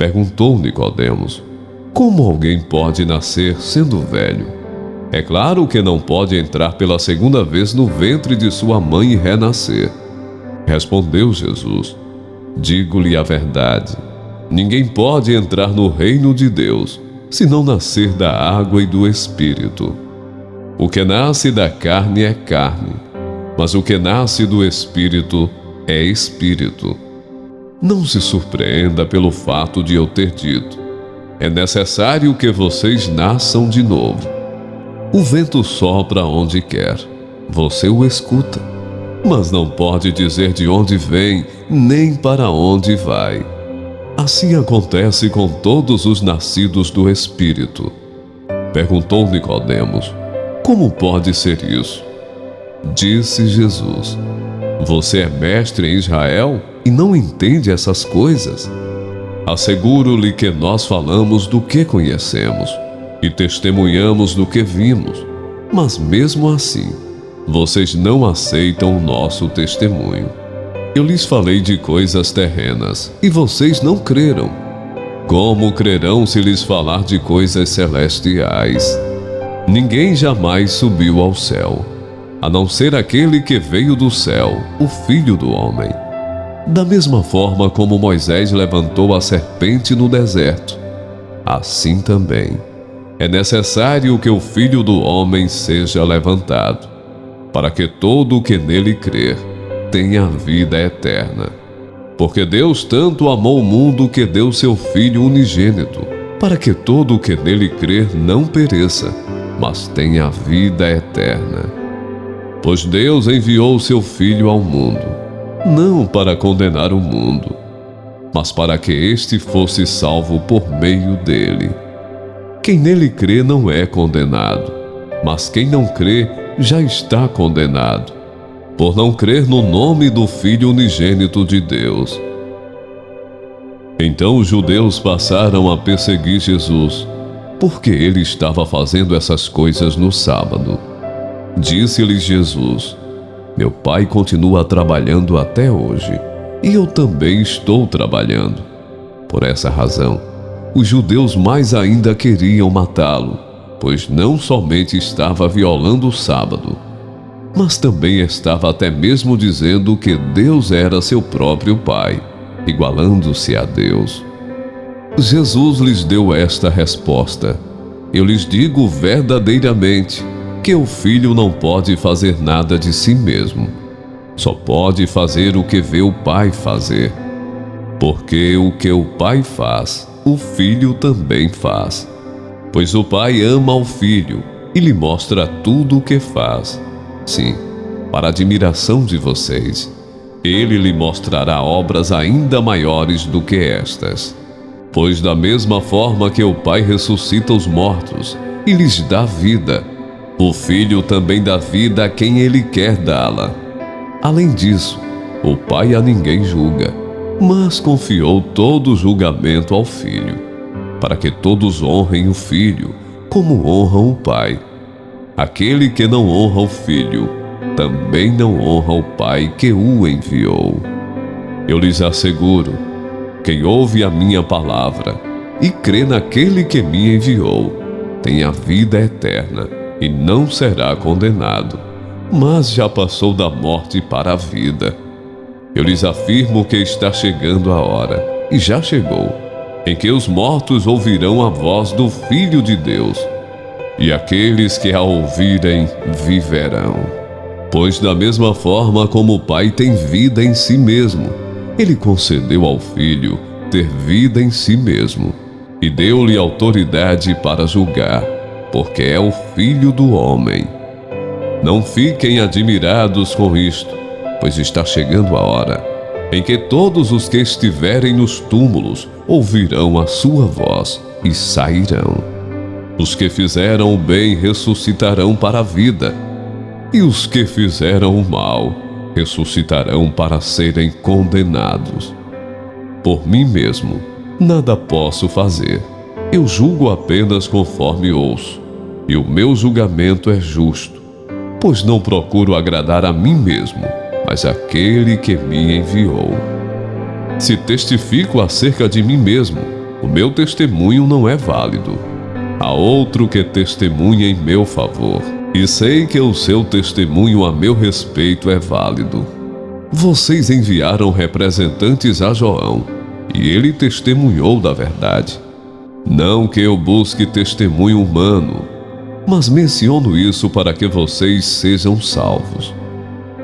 Perguntou Nicodemos: como alguém pode nascer sendo velho? É claro que não pode entrar pela segunda vez no ventre de sua mãe e renascer. Respondeu Jesus: digo-lhe a verdade. Ninguém pode entrar no reino de Deus se não nascer da água e do Espírito. O que nasce da carne é carne, mas o que nasce do Espírito é Espírito. Não se surpreenda pelo fato de eu ter dito: é necessário que vocês nasçam de novo. O vento sopra onde quer, você o escuta, mas não pode dizer de onde vem, nem para onde vai. Assim acontece com todos os nascidos do Espírito. Perguntou Nicodemos: como pode ser isso? Disse Jesus: você é mestre em Israel e não entende essas coisas? Asseguro-lhe que nós falamos do que conhecemos e testemunhamos do que vimos, mas mesmo assim, vocês não aceitam o nosso testemunho. Eu lhes falei de coisas terrenas e vocês não creram. Como crerão se lhes falar de coisas celestiais? Ninguém jamais subiu ao céu, a não ser aquele que veio do céu, o Filho do Homem. Da mesma forma como Moisés levantou a serpente no deserto, assim também é necessário que o Filho do Homem seja levantado, para que todo o que nele crer tenha vida eterna. Porque Deus tanto amou o mundo que deu seu Filho unigênito, para que todo o que nele crer não pereça, mas tenha vida eterna. Pois Deus enviou seu Filho ao mundo, não para condenar o mundo, mas para que este fosse salvo por meio dele. Quem nele crê não é condenado, mas quem não crê já está condenado, por não crer no nome do Filho unigênito de Deus. Então os judeus passaram a perseguir Jesus, porque ele estava fazendo essas coisas no sábado. Disse-lhes Jesus: meu Pai continua trabalhando até hoje, e eu também estou trabalhando. Por essa razão, os judeus mais ainda queriam matá-lo, pois não somente estava violando o sábado, mas também estava até mesmo dizendo que Deus era seu próprio Pai, igualando-se a Deus. Jesus lhes deu esta resposta: eu lhes digo verdadeiramente que o Filho não pode fazer nada de si mesmo, só pode fazer o que vê o Pai fazer. Porque o que o Pai faz, o Filho também faz. Pois o Pai ama o Filho e lhe mostra tudo o que faz. Sim, para a admiração de vocês, ele lhe mostrará obras ainda maiores do que estas. Pois da mesma forma que o Pai ressuscita os mortos e lhes dá vida, o Filho também dá vida a quem ele quer dá-la. Além disso, o Pai a ninguém julga, mas confiou todo o julgamento ao Filho, para que todos honrem o Filho como honram o Pai. Aquele que não honra o Filho, também não honra o Pai que o enviou. Eu lhes asseguro, quem ouve a minha palavra e crê naquele que me enviou, tem a vida eterna e não será condenado, mas já passou da morte para a vida. Eu lhes afirmo que está chegando a hora, e já chegou, em que os mortos ouvirão a voz do Filho de Deus, e aqueles que a ouvirem viverão. Pois da mesma forma como o Pai tem vida em si mesmo, ele concedeu ao Filho ter vida em si mesmo, e deu-lhe autoridade para julgar, porque é o Filho do Homem. Não fiquem admirados com isto, pois está chegando a hora em que todos os que estiverem nos túmulos ouvirão a sua voz e sairão. Os que fizeram o bem ressuscitarão para a vida, e os que fizeram o mal ressuscitarão para serem condenados. Por mim mesmo, nada posso fazer. Eu julgo apenas conforme ouço, e o meu julgamento é justo, pois não procuro agradar a mim mesmo, mas aquele que me enviou. Se testifico acerca de mim mesmo, o meu testemunho não é válido. Há outro que testemunha em meu favor, e sei que o seu testemunho a meu respeito é válido. Vocês enviaram representantes a João, e ele testemunhou da verdade. Não que eu busque testemunho humano, mas menciono isso para que vocês sejam salvos.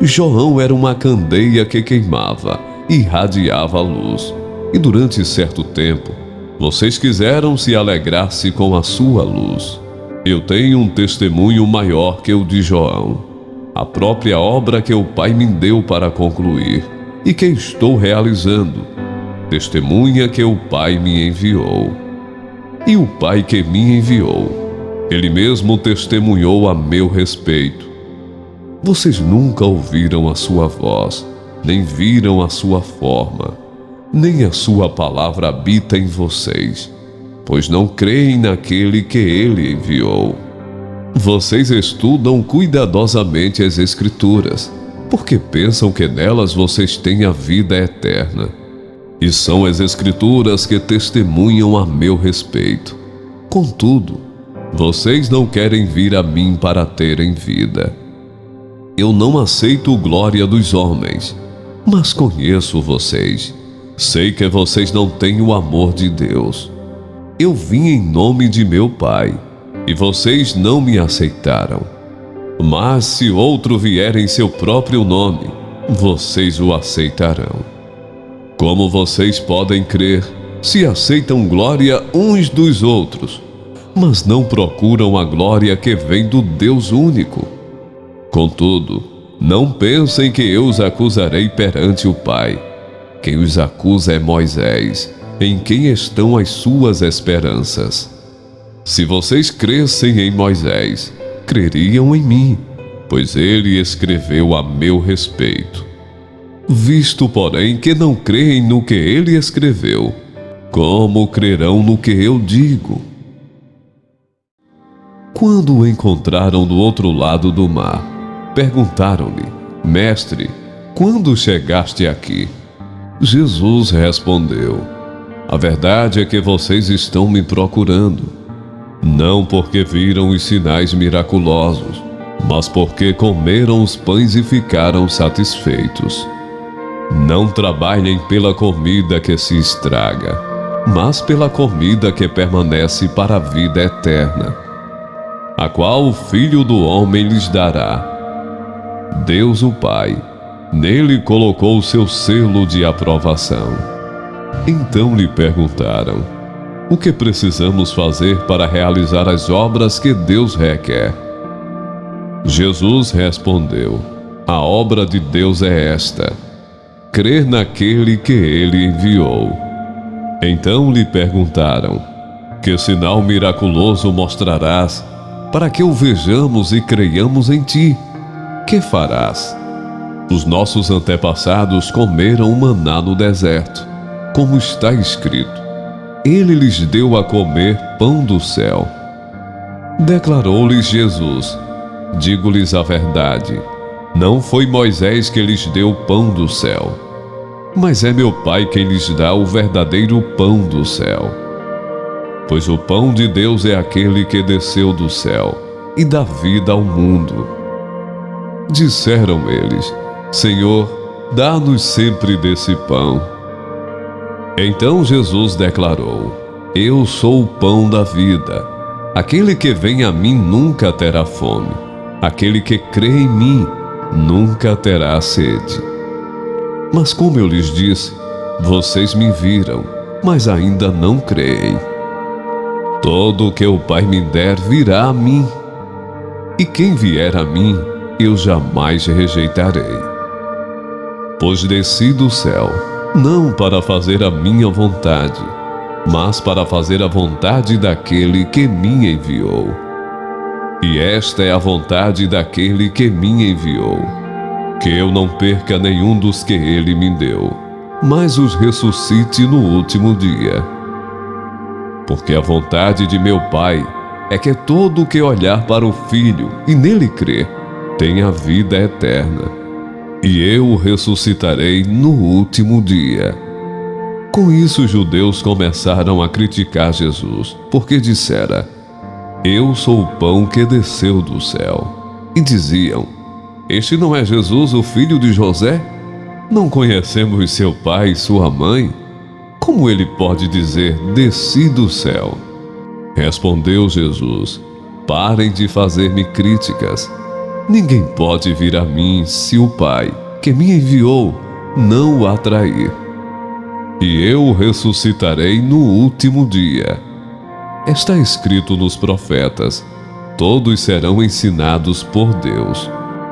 João era uma candeia que queimava e irradiava a luz, e durante certo tempo, vocês quiseram se alegrar-se com a sua luz. Eu tenho um testemunho maior que o de João, a própria obra que o Pai me deu para concluir e que estou realizando. Testemunha que o Pai me enviou. E o Pai que me enviou, Ele mesmo testemunhou a meu respeito. Vocês nunca ouviram a sua voz, nem viram a sua forma, nem a sua palavra habita em vocês, pois não creem naquele que Ele enviou. Vocês estudam cuidadosamente as Escrituras, porque pensam que nelas vocês têm a vida eterna. E são as Escrituras que testemunham a meu respeito. Contudo, vocês não querem vir a mim para terem vida. Eu não aceito glória dos homens, mas conheço vocês. Sei que vocês não têm o amor de Deus. Eu vim em nome de meu Pai, e vocês não me aceitaram. Mas se outro vier em seu próprio nome, vocês o aceitarão. Como vocês podem crer, se aceitam glória uns dos outros, mas não procuram a glória que vem do Deus único? Contudo, não pensem que eu os acusarei perante o Pai. Quem os acusa é Moisés, em quem estão as suas esperanças. Se vocês crescem em Moisés, creriam em mim, pois ele escreveu a meu respeito. Visto, porém, que não creem no que ele escreveu, como crerão no que eu digo? Quando o encontraram do outro lado do mar, perguntaram-lhe: Mestre, quando chegaste aqui? Jesus respondeu: A verdade é que vocês estão me procurando, não porque viram os sinais miraculosos, mas porque comeram os pães e ficaram satisfeitos. Não trabalhem pela comida que se estraga, mas pela comida que permanece para a vida eterna, a qual o Filho do Homem lhes dará. Deus o Pai, nele colocou o seu selo de aprovação. Então lhe perguntaram: O que precisamos fazer para realizar as obras que Deus requer? Jesus respondeu: A obra de Deus é esta: crer naquele que ele enviou. Então lhe perguntaram: Que sinal miraculoso mostrarás, para que o vejamos e creiamos em ti? Que farás? Os nossos antepassados comeram o maná no deserto, como está escrito: Ele lhes deu a comer pão do céu. Declarou-lhes Jesus: Digo-lhes a verdade, não foi Moisés que lhes deu pão do céu, mas é meu Pai quem lhes dá o verdadeiro pão do céu. Pois o pão de Deus é aquele que desceu do céu e dá vida ao mundo. Disseram eles: Senhor, dá-nos sempre desse pão. Então Jesus declarou: Eu sou o pão da vida. Aquele que vem a mim nunca terá fome. Aquele que crê em mim nunca terá sede. Mas como eu lhes disse, vocês me viram, mas ainda não creem. Todo o que o Pai me der virá a mim, e quem vier a mim, eu jamais rejeitarei. Pois desci do céu, não para fazer a minha vontade, mas para fazer a vontade daquele que me enviou. E esta é a vontade daquele que me enviou, que eu não perca nenhum dos que ele me deu, mas os ressuscite no último dia. Porque a vontade de meu Pai é que todo o que olhar para o Filho e nele crer, tenha vida eterna, e eu o ressuscitarei no último dia. Com isso, os judeus começaram a criticar Jesus, porque dissera: Eu sou o pão que desceu do céu. E diziam: Este não é Jesus, o filho de José? Não conhecemos seu pai e sua mãe? Como ele pode dizer: Desci do céu? Respondeu Jesus: Parem de fazer-me críticas. Ninguém pode vir a mim se o Pai, que me enviou, não o atrair. E eu o ressuscitarei no último dia. Está escrito nos profetas: todos serão ensinados por Deus.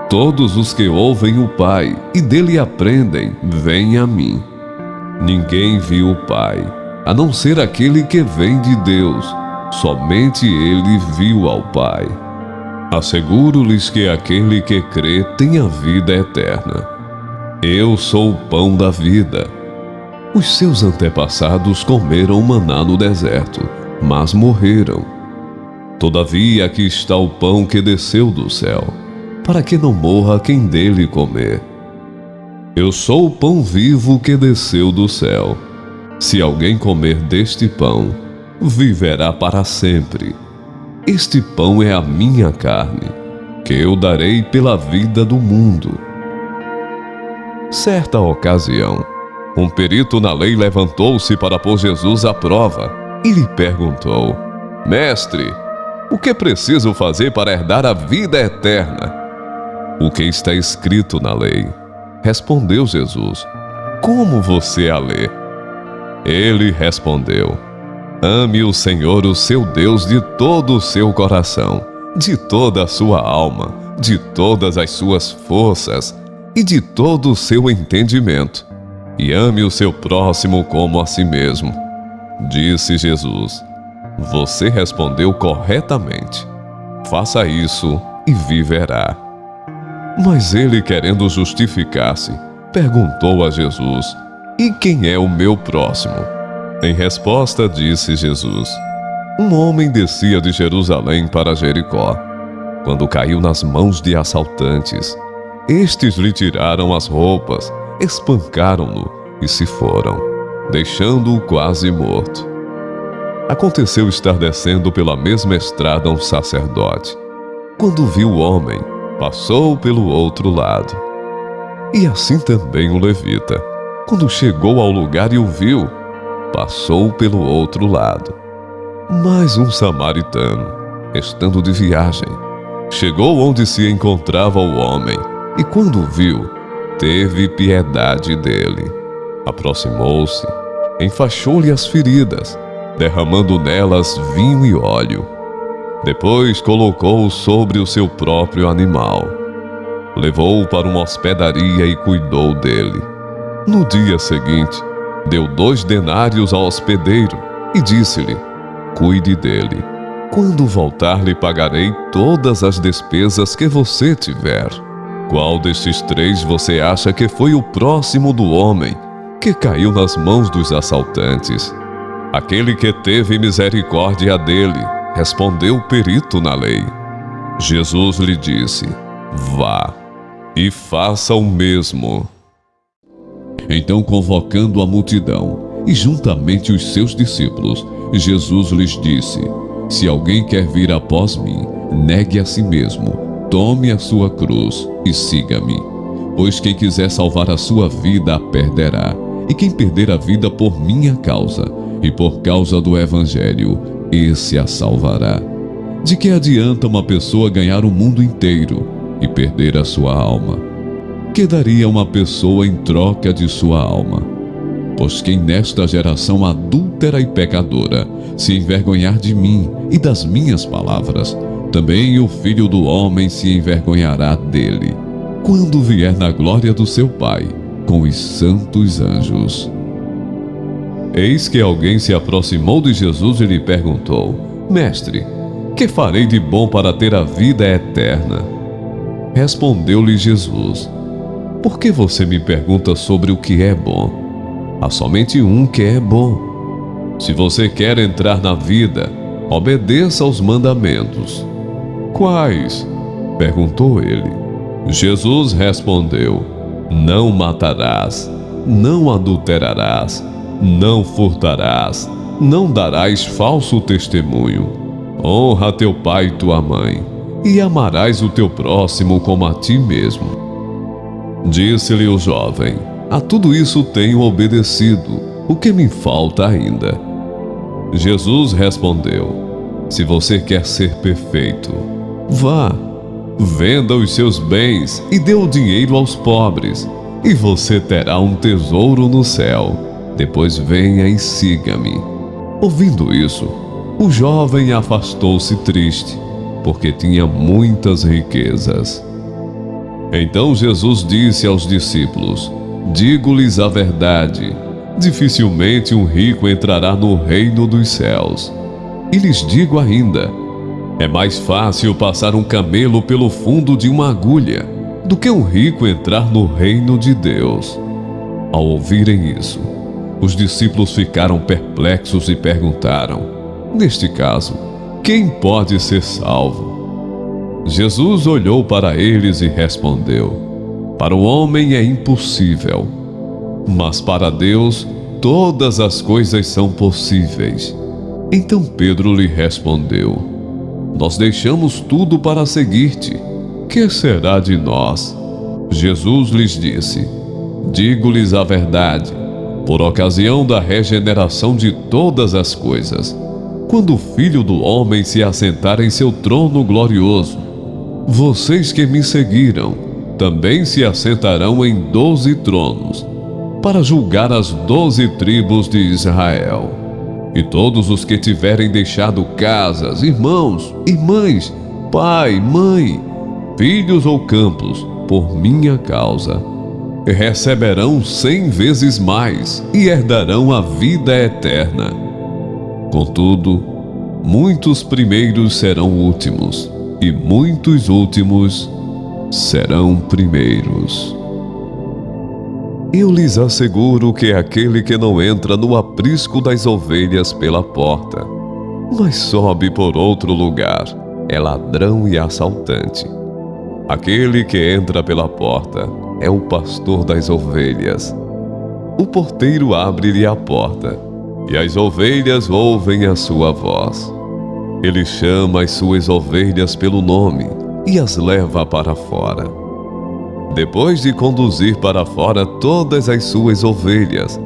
Todos os que ouvem o Pai e dele aprendem, vêm a mim. Ninguém viu o Pai, a não ser aquele que vem de Deus. Somente ele viu ao Pai. Asseguro-lhes que aquele que crê tem a vida eterna. Eu sou o pão da vida. Os seus antepassados comeram maná no deserto, mas morreram. Todavia aqui está o pão que desceu do céu, para que não morra quem dele comer. Eu sou o pão vivo que desceu do céu. Se alguém comer deste pão, viverá para sempre. Este pão é a minha carne, que eu darei pela vida do mundo. Certa ocasião, um perito na lei levantou-se para pôr Jesus à prova e lhe perguntou: Mestre, o que preciso fazer para herdar a vida eterna? O que está escrito na lei? Respondeu Jesus: Como você a lê? Ele respondeu: Ame o Senhor, o seu Deus, de todo o seu coração, de toda a sua alma, de todas as suas forças e de todo o seu entendimento. E ame o seu próximo como a si mesmo. Disse Jesus: Você respondeu corretamente. Faça isso e viverá. Mas ele, querendo justificar-se, perguntou a Jesus: E quem é o meu próximo? Em resposta, disse Jesus: Um homem descia de Jerusalém para Jericó, quando caiu nas mãos de assaltantes. Estes lhe tiraram as roupas, espancaram-no e se foram, deixando-o quase morto. Aconteceu estar descendo pela mesma estrada um sacerdote. Quando viu o homem, passou pelo outro lado. E assim também o levita, quando chegou ao lugar e o viu, passou pelo outro lado. Mas um samaritano, estando de viagem, chegou onde se encontrava o homem, e quando o viu, teve piedade dele. Aproximou-se, enfaixou-lhe as feridas, derramando nelas vinho e óleo. Depois colocou-o sobre o seu próprio animal. Levou-o para uma hospedaria e cuidou dele. No dia seguinte, deu 2 denários ao hospedeiro e disse-lhe: Cuide dele. Quando voltar, lhe pagarei todas as despesas que você tiver. Qual destes 3 você acha que foi o próximo do homem que caiu nas mãos dos assaltantes? Aquele que teve misericórdia dele, respondeu o perito na lei. Jesus lhe disse: Vá e faça o mesmo. Então, convocando a multidão e juntamente os seus discípulos, Jesus lhes disse: Se alguém quer vir após mim, negue a si mesmo, tome a sua cruz e siga-me. Pois quem quiser salvar a sua vida a perderá, e quem perder a vida por minha causa e por causa do Evangelho, esse a salvará. De que adianta uma pessoa ganhar o mundo inteiro e perder a sua alma? Que daria uma pessoa em troca de sua alma? Pois quem nesta geração adúltera e pecadora se envergonhar de mim e das minhas palavras, também o Filho do Homem se envergonhará dele, quando vier na glória do seu Pai, com os santos anjos. Eis que alguém se aproximou de Jesus e lhe perguntou: Mestre, que farei de bom para ter a vida eterna? Respondeu-lhe Jesus: Por que você me pergunta sobre o que é bom? Há somente um que é bom. Se você quer entrar na vida, obedeça aos mandamentos. Quais? Perguntou ele. Jesus respondeu: Não matarás, não adulterarás, não furtarás, não darás falso testemunho, honra teu pai e tua mãe, e amarás o teu próximo como a ti mesmo. Disse-lhe o jovem: a tudo isso tenho obedecido, o que me falta ainda? Jesus respondeu: se você quer ser perfeito, vá, venda os seus bens e dê o dinheiro aos pobres, e você terá um tesouro no céu. Depois venha e siga-me. Ouvindo isso, o jovem afastou-se triste, porque tinha muitas riquezas. Então Jesus disse aos discípulos: digo-lhes a verdade, dificilmente um rico entrará no reino dos céus. E lhes digo ainda: é mais fácil passar um camelo pelo fundo de uma agulha do que um rico entrar no reino de Deus. Ao ouvirem isso, os discípulos ficaram perplexos e perguntaram: neste caso, quem pode ser salvo? Jesus olhou para eles e respondeu: para o homem é impossível, mas para Deus todas as coisas são possíveis. Então Pedro lhe respondeu: nós deixamos tudo para seguir-te. Que será de nós? Jesus lhes disse: digo-lhes a verdade, por ocasião da regeneração de todas as coisas, quando o Filho do Homem se assentar em seu trono glorioso, vocês que me seguiram também se assentarão em 12 tronos, para julgar as 12 tribos de Israel. E todos os que tiverem deixado casas, irmãos, irmãs, pai, mãe, filhos ou campos, por minha causa, receberão 100 vezes mais e herdarão a vida eterna. Contudo, muitos primeiros serão últimos, e muitos últimos serão primeiros. Eu lhes asseguro que aquele que não entra no aprisco das ovelhas pela porta, mas sobe por outro lugar, é ladrão e assaltante. Aquele que entra pela porta é o pastor das ovelhas. O porteiro abre-lhe a porta, e as ovelhas ouvem a sua voz. Ele chama as suas ovelhas pelo nome e as leva para fora. Depois de conduzir para fora todas as suas ovelhas,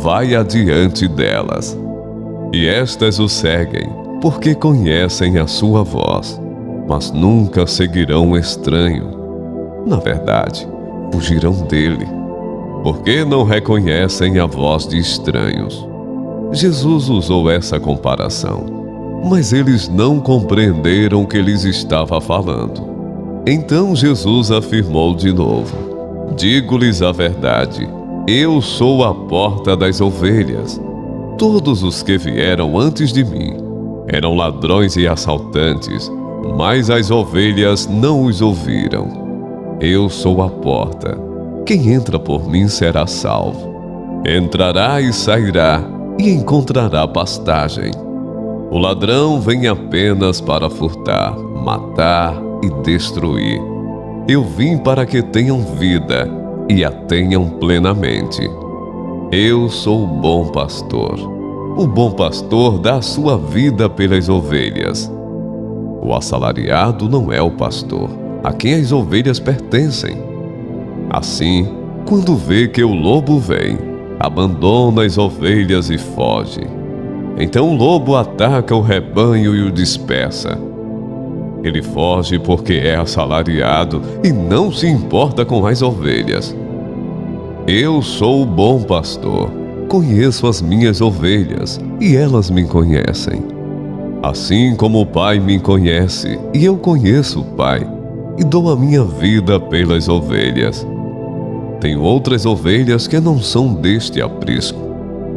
vai adiante delas. E estas o seguem, porque conhecem a sua voz, mas nunca seguirão um estranho. Na verdade, fugirão dele, porque não reconhecem a voz de estranhos. Jesus usou essa comparação, mas eles não compreenderam o que lhes estava falando. Então Jesus afirmou de novo: digo-lhes a verdade, eu sou a porta das ovelhas. Todos os que vieram antes de mim eram ladrões e assaltantes, mas as ovelhas não os ouviram. Eu sou a porta. Quem entra por mim será salvo. Entrará e sairá e encontrará pastagem. O ladrão vem apenas para furtar, matar e destruir. Eu vim para que tenham vida e a tenham plenamente. Eu sou o bom pastor. O bom pastor dá a sua vida pelas ovelhas. O assalariado não é o pastor, a quem as ovelhas pertencem. Assim, quando vê que o lobo vem, abandona as ovelhas e foge. Então o lobo ataca o rebanho e o dispersa. Ele foge porque é assalariado e não se importa com as ovelhas. Eu sou o bom pastor, conheço as minhas ovelhas e elas me conhecem. Assim como o Pai me conhece e eu conheço o Pai, e dou a minha vida pelas ovelhas. Tenho outras ovelhas que não são deste aprisco.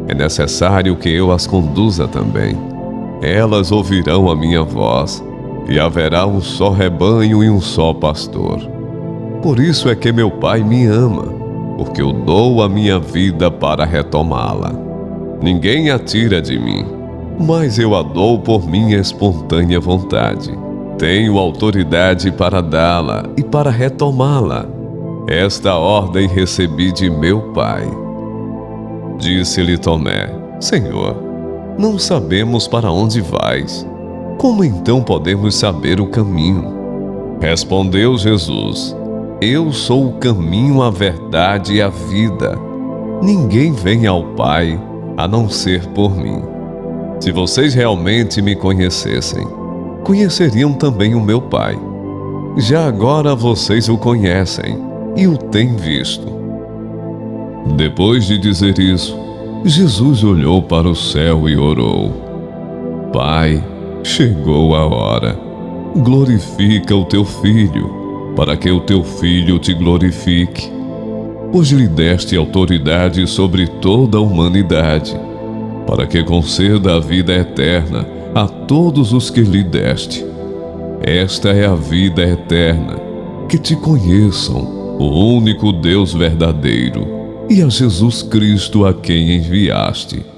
É necessário que eu as conduza também. Elas ouvirão a minha voz, e haverá um só rebanho e um só pastor. Por isso é que meu Pai me ama, porque eu dou a minha vida para retomá-la. Ninguém a tira de mim, mas eu a dou por minha espontânea vontade. Tenho autoridade para dá-la e para retomá-la. Esta ordem recebi de meu Pai. Disse-lhe Tomé: Senhor, não sabemos para onde vais. Como então podemos saber o caminho? Respondeu Jesus: Eu sou o caminho, a verdade e a vida. Ninguém vem ao Pai a não ser por mim. Se vocês realmente me conhecessem, conheceriam também o meu Pai. Já agora vocês o conhecem e o têm visto. Depois de dizer isso, Jesus olhou para o céu e orou: Pai, chegou a hora. Glorifica o teu Filho, para que o teu Filho te glorifique. Pois lhe deste autoridade sobre toda a humanidade, para que conceda a vida eterna a todos os que lhe deste. Esta é a vida eterna, que te conheçam, o único Deus verdadeiro, e a Jesus Cristo a quem enviaste.